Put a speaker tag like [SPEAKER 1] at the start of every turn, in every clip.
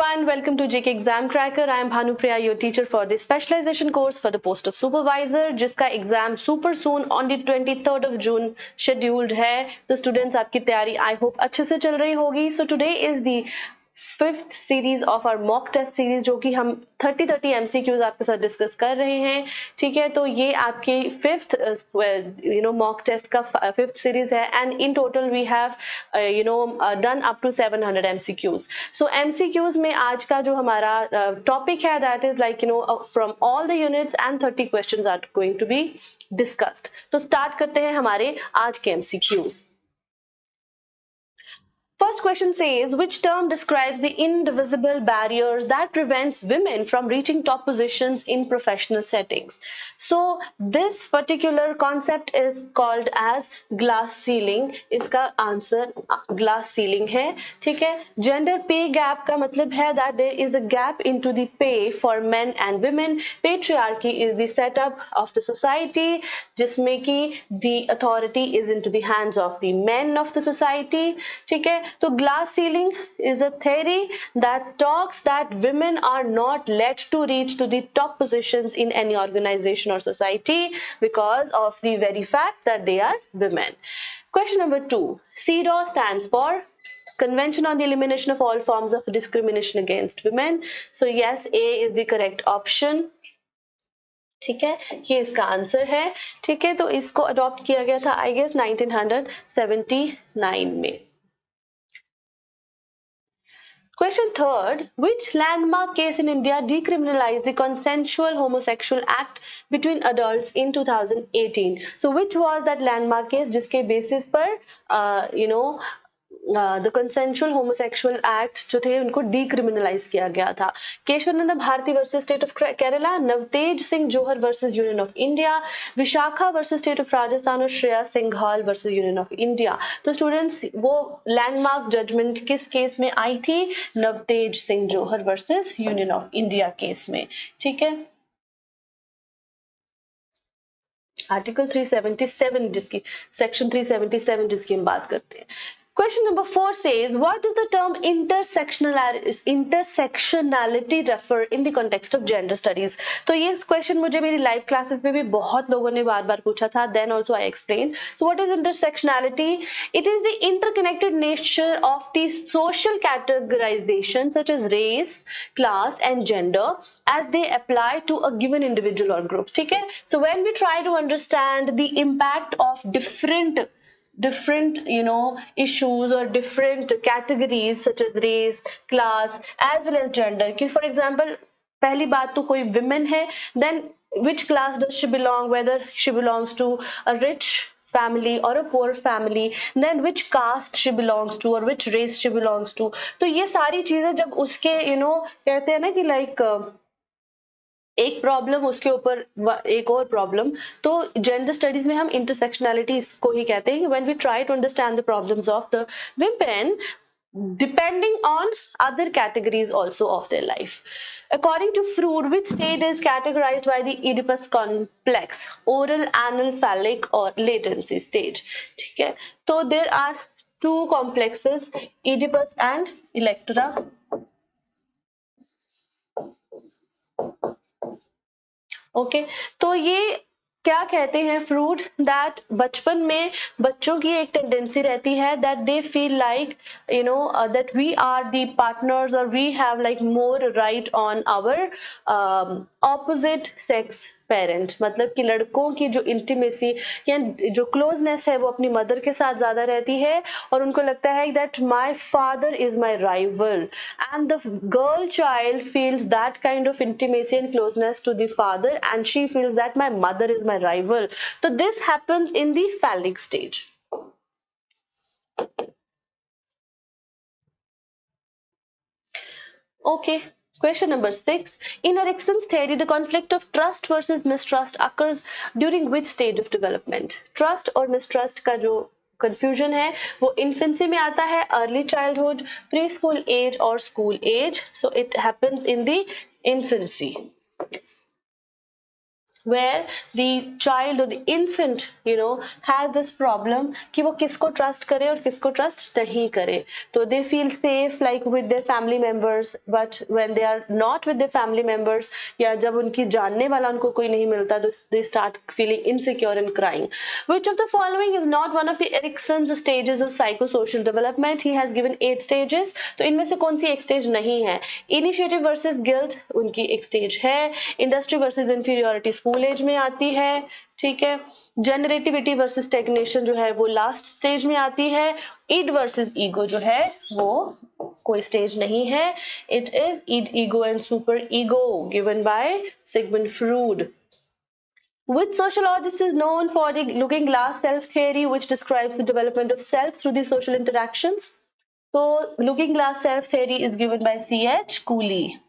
[SPEAKER 1] everyone, welcome to JK Exam Tracker. I am Bhanupriya, your teacher for the specialization course for the post of supervisor, जिसका exam super soon on the 23rd of June scheduled है. तो students आपकी तैयारी I hope अच्छे से चल रही होगी. So today is the fifth series of our mock test series, जो कि हम 30 एमसीक्यूज आपके साथ डिस्कस कर रहे हैं. ठीक है, तो ये आपकी फिफ्थ मॉक टेस्ट का फिफ्थ सीरीज है and in total we have done up to 700 MCQs. So MCQs में आज का जो हमारा टॉपिक है that is like from all the units and 30 questions are going to be discussed. तो start करते हैं हमारे आज के MCQs. First question says, which term describes the indivisible barriers that prevents women from reaching top positions in professional settings? So this particular concept is called as glass ceiling. इसका answer glass ceiling है. ठीक है, gender pay gap का मतलब है that there is a gap into the pay for men and women. Patriarchy is the setup of the society जिसमें कि the authority is into the hands of the men of the society. ठीक है, तो glass ceiling is a theory that talks that women are not let to reach to the top positions in any organization or society because of the very fact that they are women. Question number 2. CEDAW stands for Convention on the Elimination of All Forms of Discrimination Against Women. So yes, A is the correct option. ठीक है, ये इसका answer है. ठीक है, तो इसको adopt किया गया था आई गेस 1979 में. Question third, which landmark case in India decriminalized the consensual homosexual act between adults in 2018? So which was that landmark case जिसके basis पर the consensual homosexual act जो थे उनको decriminalize किया गया था? Keshavananda Bharati versus state of Kerala, Navtej Singh Johar versus union of India, Vishakha versus state of Rajasthan और Shreya Singhal versus union of India. तो स्टूडेंट्स वो लैंडमार्क जजमेंट किस केस में आई थी? Navtej Singh Johar versus union of India case में. ठीक है, आर्टिकल 377 जिसकी सेक्शन 377 जिसकी हम बात करते हैं. Question number 4 says, what does the term intersectionality refer in the context of gender studies? तो ये क्वेश्चन मुझे मेरी लाइव क्लासेस में भी बहुत लोगों ने बार बार पूछा था. Then also I explained. So what is intersectionality? It is the interconnected nature of the social categorization such as race, class and gender as they apply to a given individual or group. ठीक है, so when we try to understand the impact of different issues or different categories such as race, class as well as gender, कि for example पहली बात तो कोई women है, then which class does she belong, whether she belongs to a rich family or a poor family, then which caste she belongs to or which race she belongs to. तो ये सारी चीजें जब उसके कहते हैं ना कि like एक प्रॉब्लम उसके ऊपर एक और प्रॉब्लम, तो जेंडर स्टडीज में हम इंटरसेक्शनैलिटी इसको ही कहते हैं. When we try to understand the problems of the women depending on other categories also of their life. According to Freud, which state is categorized by the Oedipus complex? Oral, anal, phallic or latency stage. ठीक है, तो there are two complexes, Oedipus and Electra. Okay, तो ये क्या कहते हैं Freud, that बचपन में बच्चों की एक टेंडेंसी रहती है that they feel like that we are the partners और we have like more right on our opposite sex parent. मतलब कि लड़कों की जो इंटीमेसी या जो क्लोजनेस है वो अपनी मदर के साथ ज्यादा रहती है और उनको लगता है that my father is my rival, and the girl child feels that kind of intimacy and closeness to the father and she feels that my mother is my rival. तो this happens in the phallic stage. Okay. Question number 6. In Erickson's theory, the conflict of trust versus mistrust occurs during which stage of development? Trust और mistrust का जो confusion है वो infancy में आता है, early childhood, preschool age और school age. So it happens in the infancy. where the child or the infant has this problem कि वो किसको trust करे और किसको trust नहीं करे. तो they feel safe like with their family members, but when they are not with their family members या जब उनकी जानने वाला उनको कोई नहीं मिलता तो they start feeling insecure and crying. Which of the following is not one of the Erickson's stages of psychosocial development? He has given 8 stages. तो इनमें से कौन सी एक स्टेज नहीं है? Initiative versus guilt उनकी एक स्टेज है. Industry versus inferiority school age में आती है, ठीक है. जनरेटिविटी वर्सेस स्टैग्नेशन जो है वो लास्ट स्टेज में आती है. ईड वर्सेस ईगो जो है वो कोई स्टेज नहीं है. It is id ego and super ego given by Sigmund Freud. Which sociologist is known for the looking glass self theory, which describes the development of self through the social interactions? So looking glass self theory is given by C.H. Cooley.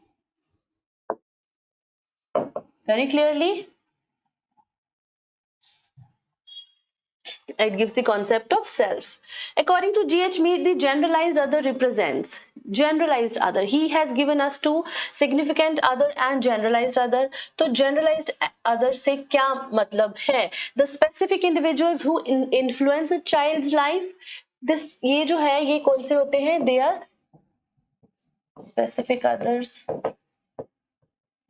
[SPEAKER 1] Very clearly, it gives the concept of self. According to G.H. Mead, the generalized other represents generalized other. He has given us two: significant other and generalized other. तो generalized other से क्या मतलब है? The specific individuals who influence a child's life. This ये जो है ये कौन से होते हैं? They are specific others,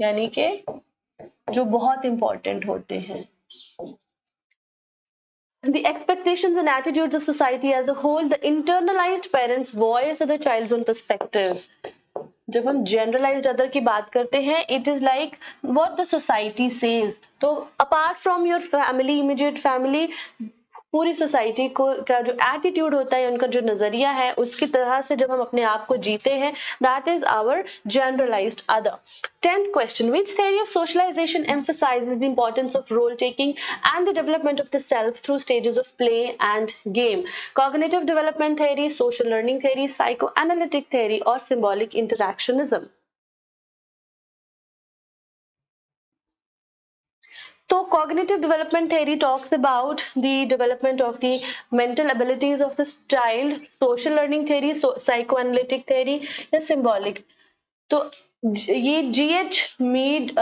[SPEAKER 1] यानी कि जो बहुत important होते हैं. The expectations and attitudes of society as a whole, the internalized parents' voice or the child's own perspective. जब हम generalized other की बात करते हैं, it is like what the society says. तो apart from your family, immediate family, पूरी society को का जो एटीट्यूड होता है, उनका जो नजरिया है, उसकी तरह से जब हम अपने आप को जीते हैं, that is our generalised other. 10th question, which theory of socialization emphasizes the importance of role taking and the development of the self through stages of play and game? Cognitive development theory, social learning theory, psychoanalytic theory, or symbolic interactionism? So cognitive development theory talks about the development of the mental abilities of the child. Social learning theory, psychoanalytic theory या symbolic. तो ये GH Mead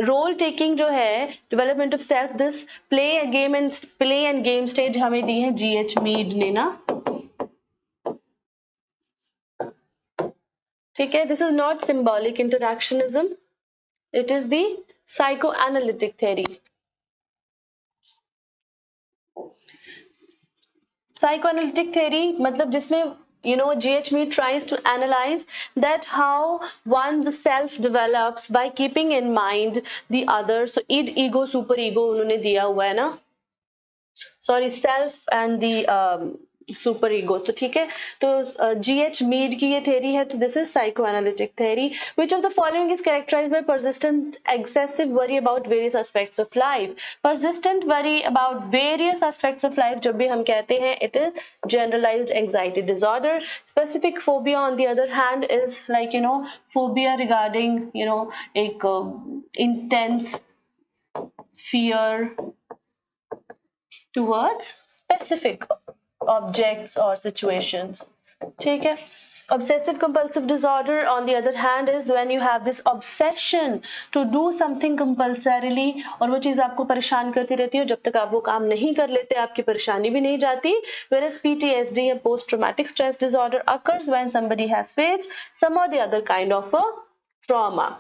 [SPEAKER 1] role taking जो है, development of self, this play end game stage हमें दी है GH Mead ने ना, ठीक है. This is not symbolic interactionism, it is the psychoanalytic theory. Psychoanalytic theory मतलब जिसमें GH Mead tries to analyze that how one's self develops by keeping in mind the other. So id, ego, super ego उन्होंने दिया हुआ है ना, sorry, self and the super ego. तो ठीक है, तो GH Mead की ये थ्योरी है. तो this is psychoanalytic theory. Which of the following is characterised by persistent excessive worry about various aspects of life? persistent worry about various aspects of life जब भी हम कहते हैं, it is generalized anxiety disorder. specific phobia on the other hand is like phobia regarding एक intense fear towards specific objects or situations. ठीक है. Obsessive compulsive disorder on the other hand is when you have this obsession to do something compulsorily, और वो चीज आपको परेशान करती रहती है, जब तक आप वो काम नहीं कर लेते आपकी परेशानी भी नहीं जाती. Whereas PTSD या post traumatic stress disorder occurs when somebody has faced some or the other kind of a trauma.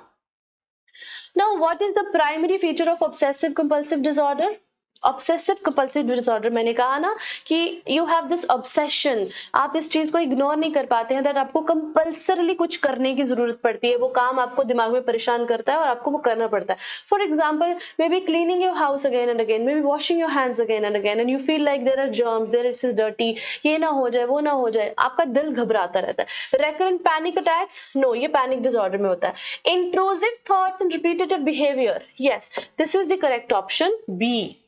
[SPEAKER 1] Now, what is the primary feature of obsessive compulsive disorder? Obsessive compulsive disorder, मैंने कहा ना कि you have this obsession, आप इस चीज को ignore नहीं कर पाते हैं, दैट आपको कंपल्सरली कुछ करने की जरूरत पड़ती है, वो काम आपको दिमाग में परेशान करता है और आपको वो करना पड़ता है. For example, may be cleaning your house again and again, may be washing your hands again and again, and you feel like there are germs, there is dirty, ये ना हो जाए वो ना हो जाए, आपका दिल घबराता रहता है. रेकरेंट पैनिक अटैक्स, नो, ये पैनिक डिसऑर्डर में होता है. Intrusive thoughts and repetitive behaviour, yes, this is the correct option B.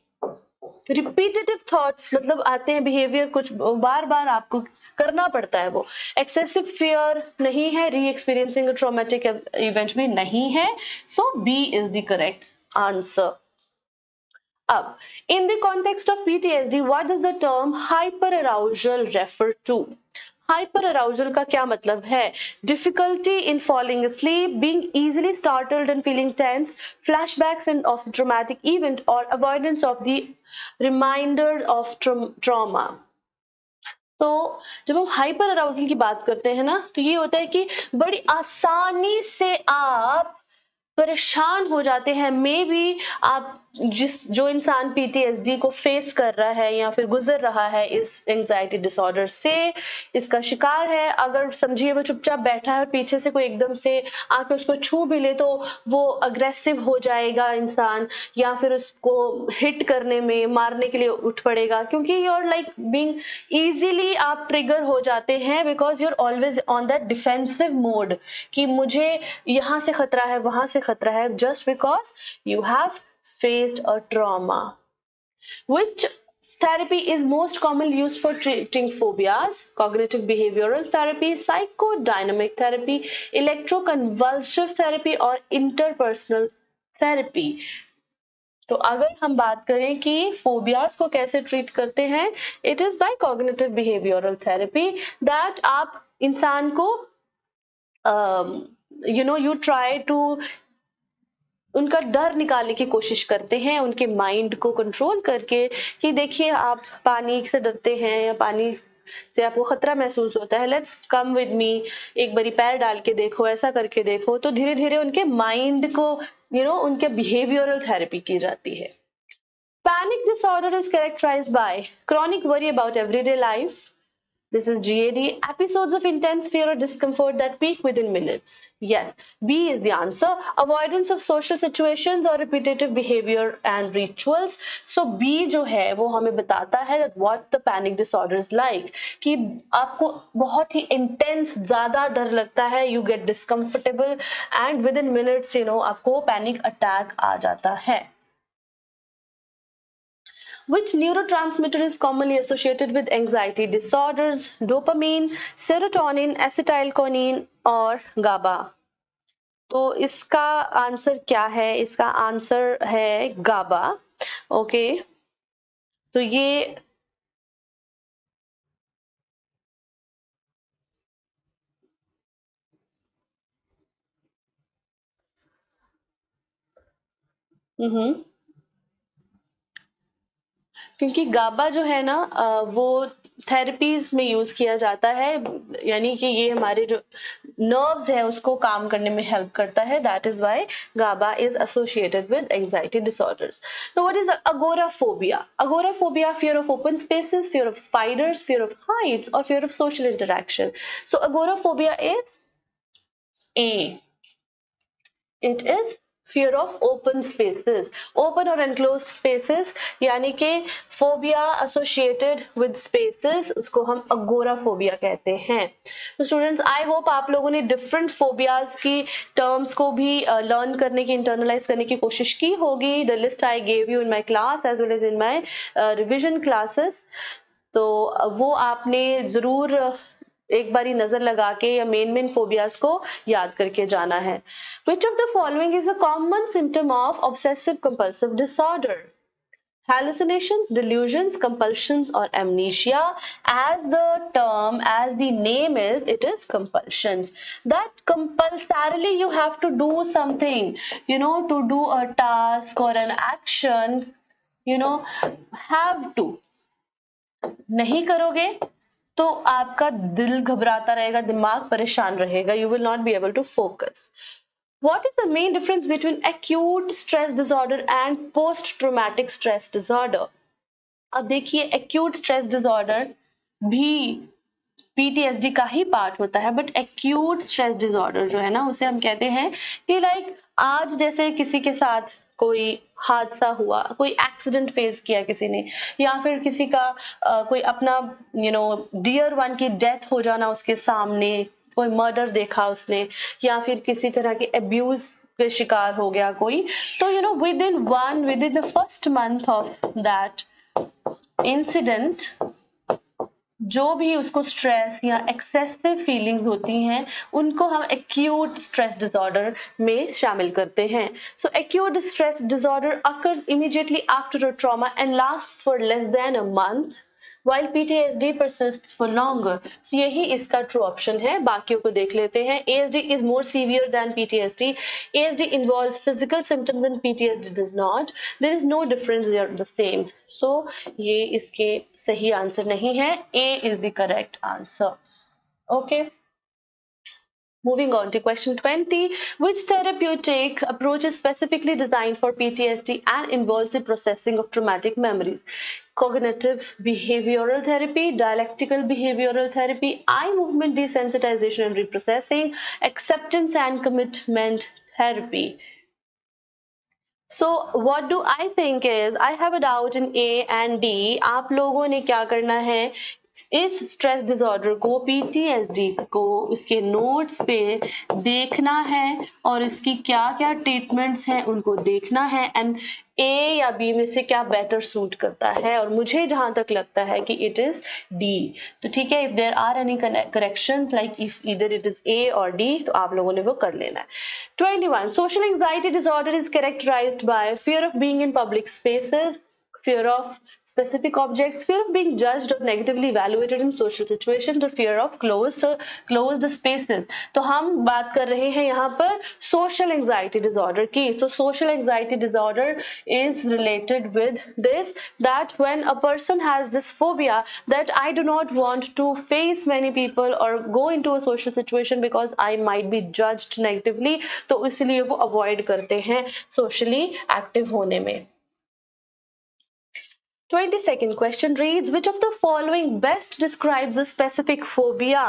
[SPEAKER 1] Repetitive thoughts मतलब आते हैं, बिहेवियर कुछ बार बार आपको करना पड़ता है वो. एक्सेसिव फियर नहीं है, री एक्सपीरियंसिंग ट्रॉमेटिक इवेंट भी नहीं है. So B is the correct answer. अब in the context of PTSD, what does the term hyperarousal refer to? Hyper arousal का क्या मतलब है? Difficulty in falling asleep, being easily startled and feeling tense, flashbacks and of traumatic event, or avoidance of the reminder of trauma. तो जब हम hyper arousal की बात करते हैं ना, तो ये होता है कि बड़ी आसानी से आप परेशान हो जाते हैं। मे बी आप जो इंसान पीटीएसडी को फेस कर रहा है या फिर गुजर रहा है इस एंजाइटी डिसऑर्डर से, इसका शिकार है, अगर समझिए वो चुपचाप बैठा है और पीछे से कोई एकदम से आके उसको छू भी ले तो वो अग्रेसिव हो जाएगा इंसान, या फिर उसको हिट करने में, मारने के लिए उठ पड़ेगा, क्योंकि you are like being easily आप ट्रिगर हो जाते हैं, because you are always on that defensive mode कि मुझे यहाँ से खतरा है, वहां से खतरा है, just because you have faced a trauma. Which therapy is most commonly used for treating phobias? Cognitive behavioral therapy, psychodynamic therapy, electroconvulsive therapy और interpersonal therapy. तो अगर हम बात करें कि फोबियाज को कैसे ट्रीट करते हैं, it is by cognitive behavioural therapy, that आप इंसान को यू ट्राई टू उनका डर निकालने की कोशिश करते हैं, उनके माइंड को कंट्रोल करके कि देखिए आप पानी से डरते हैं या पानी से आपको खतरा महसूस होता है, लेट्स कम विद मी, एक बारी पैर डाल के देखो, ऐसा करके देखो। तो धीरे धीरे उनके माइंड को उनके बिहेवियरल थेरेपी की जाती है। Panic disorder is characterised by chronic worry about everyday life. This is GAD. Episodes of intense fear or discomfort that peak within minutes. Yes, B is the answer. Avoidance of social situations or repetitive behavior and rituals. So B जो है वो हमें बताता है that what the panic disorder is like. कि आपको बहुत ही intense ज़्यादा डर लगता है, you get discomfortable and within minutes आपको panic attack आ जाता है. Which neurotransmitter is commonly associated with anxiety disorders? Dopamine, serotonin, acetylcholine और GABA. तो इसका आंसर क्या है? इसका आंसर है GABA. ओके, तो ये क्योंकि गाबा जो है ना वो थेरेपीज में यूज किया जाता है, यानी कि ये हमारे जो नर्व्स है उसको काम करने में हेल्प करता है, that is why GABA is associated with anxiety disorders. Now what is agoraphobia? Agoraphobia, fear of open spaces, fear of spiders, fear of heights or fear of social interaction. So agoraphobia is A. It is fear of open spaces, open or enclosed spaces, यानी कि phobia associated with spaces, उसको हम agoraphobia कहते हैं. तो students, I hope आप लोगों ने different phobias की terms को भी learn करने की, internalize करने की कोशिश की होगी. The list I gave you in my class as well as in my revision classes. तो वो आपने जरूर एक बारी नजर लगा के या मेन फोबियाज को याद करके जाना है. Which of the following is a common symptom of obsessive compulsive disorder? Hallucinations, delusions, compulsions or amnesia. As the name is, it is compulsions. That compulsorily you have to do something, to do a task or an action, have to. नहीं करोगे तो आपका दिल घबराता रहेगा, दिमाग परेशान रहेगा, you will not be able to focus. What is the main difference between acute stress disorder and post traumatic stress disorder? अब देखिए, acute stress disorder भी पीटीएसडी का ही पार्ट होता है, बट एक्यूट स्ट्रेस डिसऑर्डर जो है ना, उसे हम कहते हैं कि लाइक आज जैसे किसी के साथ कोई हादसा हुआ, कोई एक्सीडेंट फेस किया किसी ने, या फिर किसी का कोई अपना डियर वन की डेथ हो जाना उसके सामने, कोई मर्डर देखा उसने, या फिर किसी तरह के अब्यूज के शिकार हो गया कोई, तो with in the first month of that incident जो भी उसको स्ट्रेस या एक्सेसिव फीलिंग्स होती हैं, उनको हम एक्यूट स्ट्रेस डिसऑर्डर में शामिल करते हैं. So acute stress disorder occurs immediately after a trauma and lasts for less than a month. while PTSD persists for longer. So यही इसका true option है. बाकियों को देख लेते हैं. ASD is more severe than PTSD. ASD involves physical symptoms and PTSD does not. There is no difference, they are the same. So ये इसके सही आंसर नहीं है. A is the correct answer. Okay. Moving on to question 20, which therapeutic approach is specifically designed for PTSD and involves the processing of traumatic memories? Cognitive behavioral therapy, dialectical behavioral therapy, eye movement desensitization and reprocessing, acceptance and commitment therapy. So what do I think is, I have a doubt in A and D. आप लोगों ने क्या करना है, इस stress disorder को, PTSD को, इसके नोट्स पे देखना है और इसकी क्या क्या ट्रीटमेंट्स हैं उनको देखना है, एंड ए या बी में से क्या बेटर सूट करता है. और मुझे जहां तक लगता है कि इट इज डी. तो ठीक है, if there are any correction like if either it is A or D, तो आप लोगों ने वो कर लेना है. 21, social anxiety disorder is characterised by fear of being in public spaces, fear of specific objects, fear of being judged or negatively evaluated in social situations, or fear of closed spaces. तो हम बात कर रहे हैं यहाँ पर social anxiety disorder की. So social anxiety disorder is related with this, that when a person has this phobia that I do not want to face many people or go into a social situation because I might be judged negatively, तो इसलिए वो avoid करते हैं socially active होने में. 22nd question reads, which of the following best describes a specific phobia?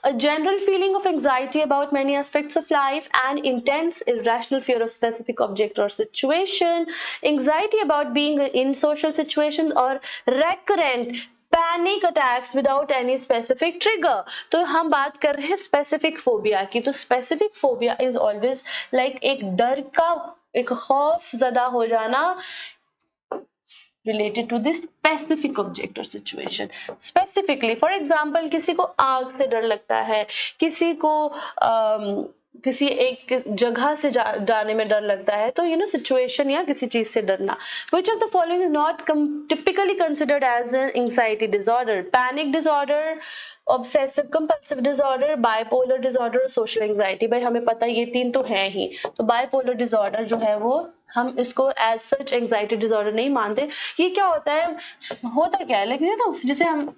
[SPEAKER 1] A general feeling of anxiety about many aspects of life, an intense irrational fear of specific object or situation, anxiety about being in social situations, or recurrent panic attacks without any specific trigger. तो हम बात कर रहे हैं specific phobia की. तो specific phobia is always like एक डर का, एक खौफ ज़दा हो जाना related to this specific object or situation. Specifically, for example, किसी को आग से डर लगता है, किसी को किसी एक जगह से जाने में डर लगता है, तो सिचुएशन या किसी चीज से डरना. Which of the following is not typically considered as an anxiety disorder? Panic disorder, obsessive compulsive disorder, bipolar disorder, social anxiety. भाई हमें पता है ये तीन तो हैं ही. तो bipolar disorder जो है वो हम इसको as such anxiety disorder नहीं मानते. ये क्या होता है, होता क्या है, लेकिन जिसे हम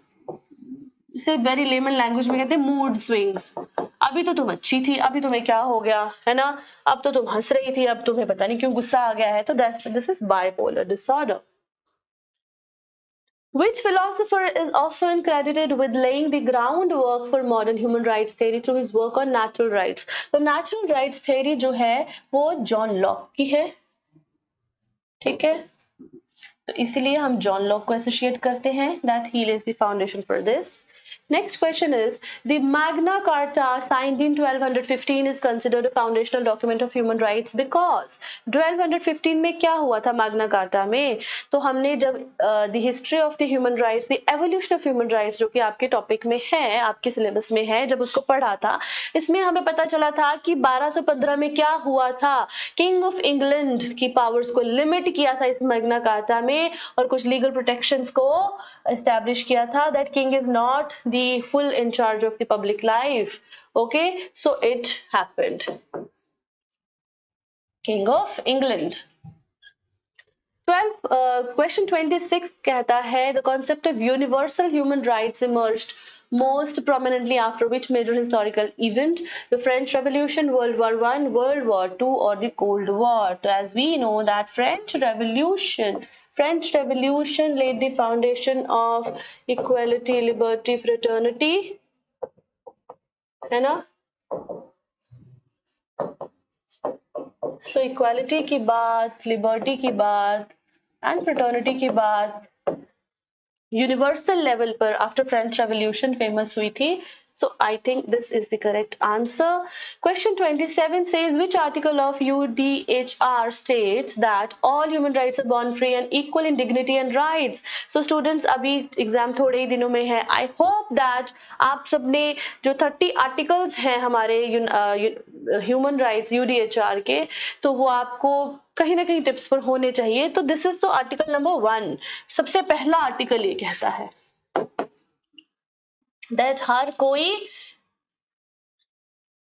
[SPEAKER 1] इसे वेरी लेमन लैंग्वेज में कहते हैं मूड स्विंग्स. अभी तो तुम अच्छी थी, अभी तुम्हें क्या हो गया है ना, अब तो तुम हंस रही थी, अब तुम्हें पता नहीं क्यों गुस्सा आ गया है. तो this is bipolar disorder. Which philosopher is often credited with laying the groundwork for modern human rights theory through his work on natural rights? तो natural rights theory जो है वो जॉन लॉक की है. ठीक है, तो इसीलिए हम जॉन लॉक को एसोसिएट करते हैं, that he lays the foundation for this. Next question is, the Magna Carta signed in 1215 is considered a foundational document of human rights because 1215 में क्या हुआ था Magna Carta में? तो हमने जब the history of the human rights, the evolution of human rights जो कि आपके टॉपिक में है, आपके सिलेबस में है, जब उसको पढ़ा था, इसमें हमें पता चला था कि 1215 में क्या हुआ था. किंग ऑफ इंग्लैंड की पावर्स को लिमिट किया था इस मैग्ना कार्टा में और कुछ लीगल प्रोटेक्शंस को एस्टैब्लिश किया था. That king is not the full in charge of the public life. Okay, so it happened. King of England. 12 question 26 कहता है, the concept of universal human rights emerged most prominently after which major historical event? The French Revolution, World War I, World War II, or the Cold War? So as we know that French Revolution laid the foundation of equality, liberty, fraternity, है ना. So equality की बात, liberty की बात and fraternity की बात universal level पर after French revolution famous हुई थी. So I think this is the correct answer. Question 27 says, which article of UDHR states that all human rights are born free and equal in dignity and rights? So students, अभी exam थोड़े ही दिनों में है. I hope that आप सबने जो 30 articles हैं हमारे ह्यूमन राइट्स UDHR के, तो वो आपको कहीं ना कहीं टिप्स पर होने चाहिए. तो दिस इज तो आर्टिकल नंबर 1, सबसे पहला आर्टिकल ये कहता है, दैट हर कोई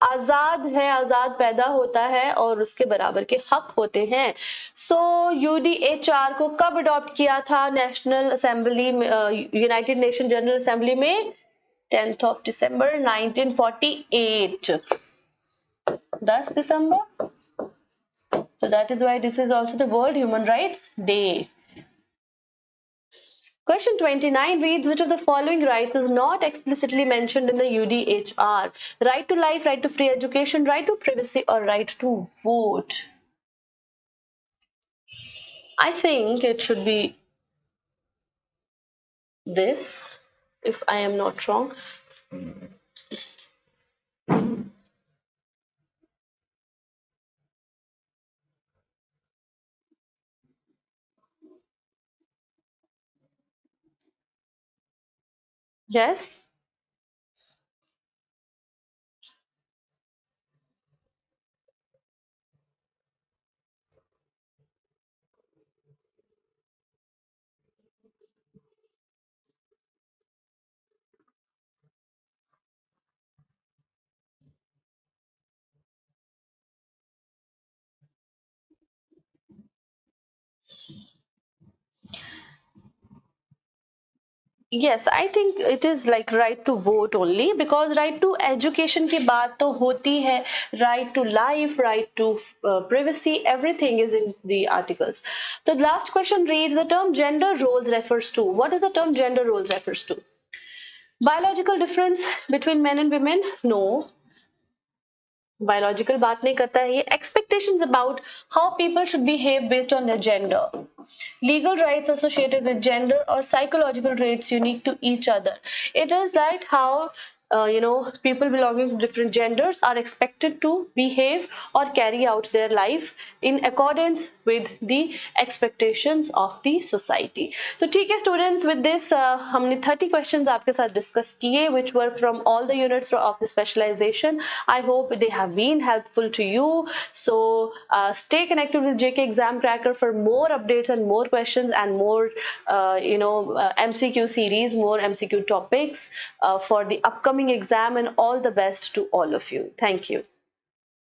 [SPEAKER 1] आजाद है, आजाद पैदा होता है और उसके बराबर के हक होते हैं। सो यूडीएचआर को कब अडॉप्ट किया था नेशनल असेंबली में, यूनाइटेड नेशन जनरल असेंबली में? 10th of December 1948, 10 December. So that is why this is also the World Human Rights Day. Question 29 reads, which of the following rights is not explicitly mentioned in the UDHR? Right to life, right to free education, right to privacy, or right to vote? I think it should be this, if I am not wrong. Yes? Yes, I think it is like right to vote only, because right to education की बात तो होती है, right to life, right to privacy, everything is in the articles. The last question reads, the term gender roles refers to. What is the term gender roles refers to? Biological difference between men and women? No. Biological बात नहीं करता है ये. Expectations about how people should behave based on their gender, legal rights associated with gender, or psychological traits unique to each other. It is like how people belonging to different genders are expected to behave or carry out their life in accordance with the expectations of the society. तो ठीक है students, with this हमने 30 questions आपके साथ discuss किए, which were from all the units of the specialization. I hope they have been helpful to you. So stay connected with JK Exam Cracker for more updates and more questions and more MCQ series, more MCQ topics for the upcoming exam, and all the best to all of you. Thank you.